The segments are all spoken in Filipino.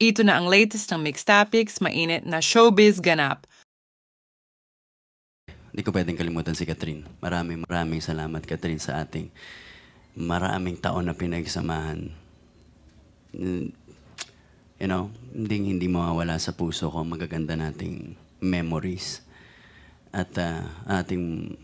Ito na ang latest ng Mix Topics, mainit na showbiz ganap. Hindi ko pwedeng kalimutan si Catherine. Maraming salamat, Catherine, sa ating maraming taon na pinagsamahan. You know, hindi mawawala sa puso ko ang magaganda nating memories at ating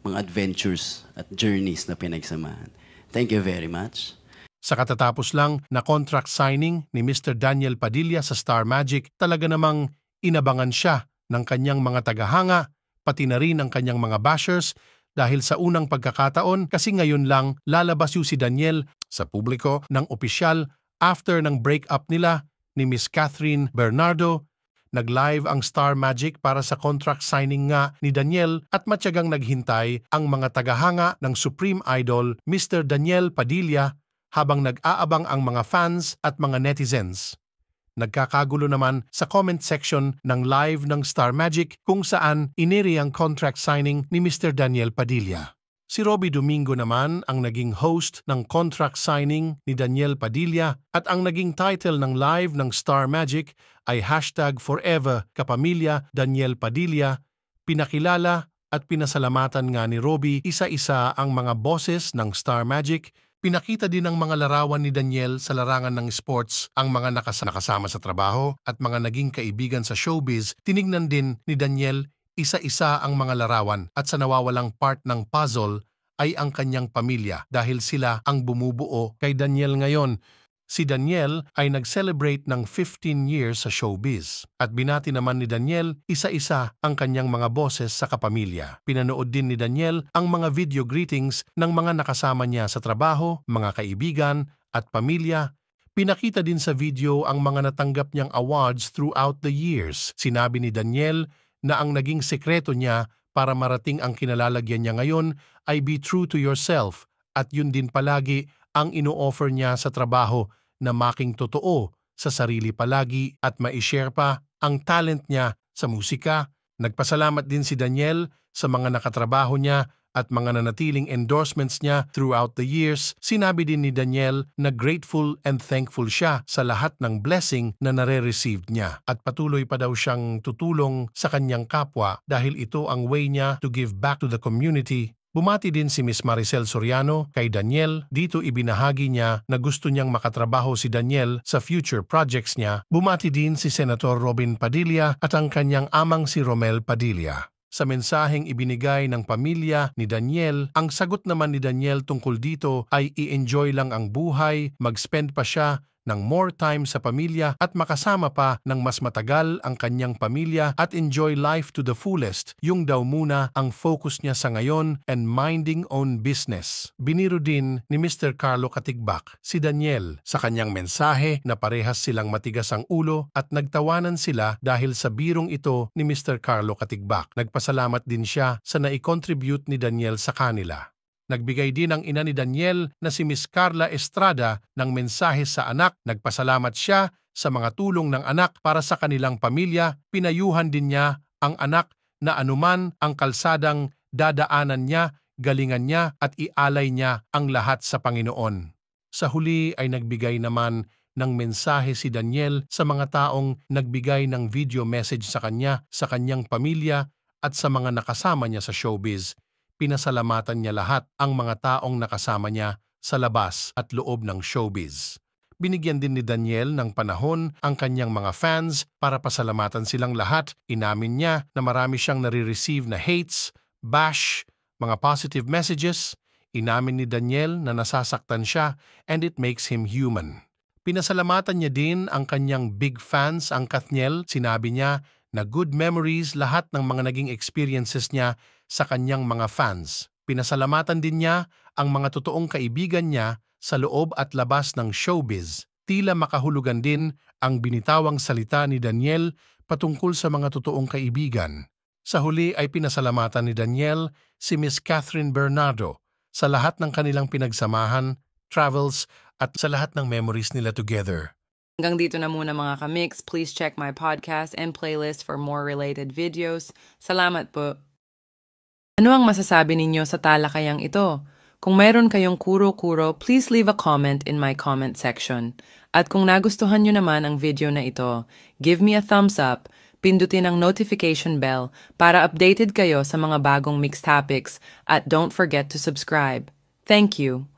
mga adventures at journeys na pinagsamahan. Thank you very much. Sa katatapos lang na contract signing ni Mr. Daniel Padilla sa Star Magic, talaga namang inabangan siya ng kanyang mga tagahanga, pati na rin ang kanyang mga bashers dahil sa unang pagkakataon kasi ngayon lang lalabas si Daniel sa publiko ng opisyal after ng breakup nila ni Miss Catherine Bernardo. Nag-live ang Star Magic para sa contract signing nga ni Daniel at matyagang naghintay ang mga tagahanga ng Supreme Idol Mr. Daniel Padilla habang nag-aabang ang mga fans at mga netizens. Nagkakagulo naman sa comment section ng live ng Star Magic kung saan iniri ang contract signing ni Mr. Daniel Padilla. Si Robby Domingo naman ang naging host ng contract signing ni Daniel Padilla at ang naging title ng live ng Star Magic ay #Forever Kapamilya Daniel Padilla. Pinakilala at pinasalamatan nga ni Robby isa-isa ang mga bosses ng Star Magic. Pinakita din ng mga larawan ni Daniel sa larangan ng sports ang mga nakasama sa trabaho at mga naging kaibigan sa showbiz. Tinignan din ni Daniel isa-isa ang mga larawan at sa nawawalang part ng puzzle ay ang kanyang pamilya dahil sila ang bumubuo kay Daniel ngayon. Si Daniel ay nag-celebrate ng 15 years sa showbiz at binati naman ni Daniel isa-isa ang kanyang mga boses sa kapamilya. Pinanood din ni Daniel ang mga video greetings ng mga nakasama niya sa trabaho, mga kaibigan at pamilya. Pinakita din sa video ang mga natanggap niyang awards throughout the years. Sinabi ni Daniel na ang naging sekreto niya para marating ang kinalalagyan niya ngayon ay be true to yourself at yun din palagi ang ino-offer niya sa trabaho na making totoo sa sarili palagi at ma-share pa ang talent niya sa musika. Nagpasalamat din si Daniel sa mga nakatrabaho niya at mga nanatiling endorsements niya throughout the years. Sinabi din ni Daniel na grateful and thankful siya sa lahat ng blessing na nare-receive niya at patuloy pa daw siyang tutulong sa kanyang kapwa dahil ito ang way niya to give back to the community. Bumati din si Miss Maricel Soriano kay Daniel. Dito ibinahagi niya na gusto niyang makatrabaho si Daniel sa future projects niya. Bumati din si Senator Robin Padilla at ang kanyang amang si Romel Padilla. Sa mensaheng ibinigay ng pamilya ni Daniel, ang sagot naman ni Daniel tungkol dito ay i-enjoy lang ang buhay, mag-spend pa siya ng more time sa pamilya at makasama pa ng mas matagal ang kanyang pamilya at enjoy life to the fullest. Yung daw muna ang focus niya sa ngayon and minding own business. Biniro din ni Mr. Carlo Katigbak si Daniel sa kanyang mensahe na parehas silang matigas ang ulo at nagtawanan sila dahil sa birong ito ni Mr. Carlo Katigbak. Nagpasalamat din siya sa nai-contribute ni Daniel sa kanila. Nagbigay din ang ina ni Daniel na si Miss Carla Estrada ng mensahe sa anak. Nagpasalamat siya sa mga tulong ng anak para sa kanilang pamilya. Pinayuhan din niya ang anak na anuman ang kalsadang dadaanan niya, galingan niya at ialay niya ang lahat sa Panginoon. Sa huli ay nagbigay naman ng mensahe si Daniel sa mga taong nagbigay ng video message sa kanya, sa kanyang pamilya at sa mga nakasama niya sa showbiz. Pinasalamatan niya lahat ang mga taong nakasama niya sa labas at loob ng showbiz. Binigyan din ni Daniel ng panahon ang kanyang mga fans para pasalamatan silang lahat. Inamin niya na marami siyang nare-receive na hates, bash, mga positive messages. Inamin ni Daniel na nasasaktan siya and it makes him human. Pinasalamatan niya din ang kanyang big fans, ang Kathniel. Sinabi niya na good memories lahat ng mga naging experiences niya sa kanyang mga fans. Pinasalamatan din niya ang mga totoong kaibigan niya sa loob at labas ng showbiz. Tila makahulugan din ang binitawang salita ni Daniel patungkol sa mga totoong kaibigan. Sa huli ay pinasalamatan ni Daniel si Miss Catherine Bernardo sa lahat ng kanilang pinagsamahan, travels at sa lahat ng memories nila together. Hanggang dito na muna mga kamix. Please check my podcast and playlist for more related videos. Salamat po. Ano ang masasabi ninyo sa talakayang ito? Kung mayroon kayong kuro-kuro, please leave a comment in my comment section. At kung nagustuhan nyo naman ang video na ito, give me a thumbs up, pindutin ang notification bell para updated kayo sa mga bagong mixed topics at don't forget to subscribe. Thank you.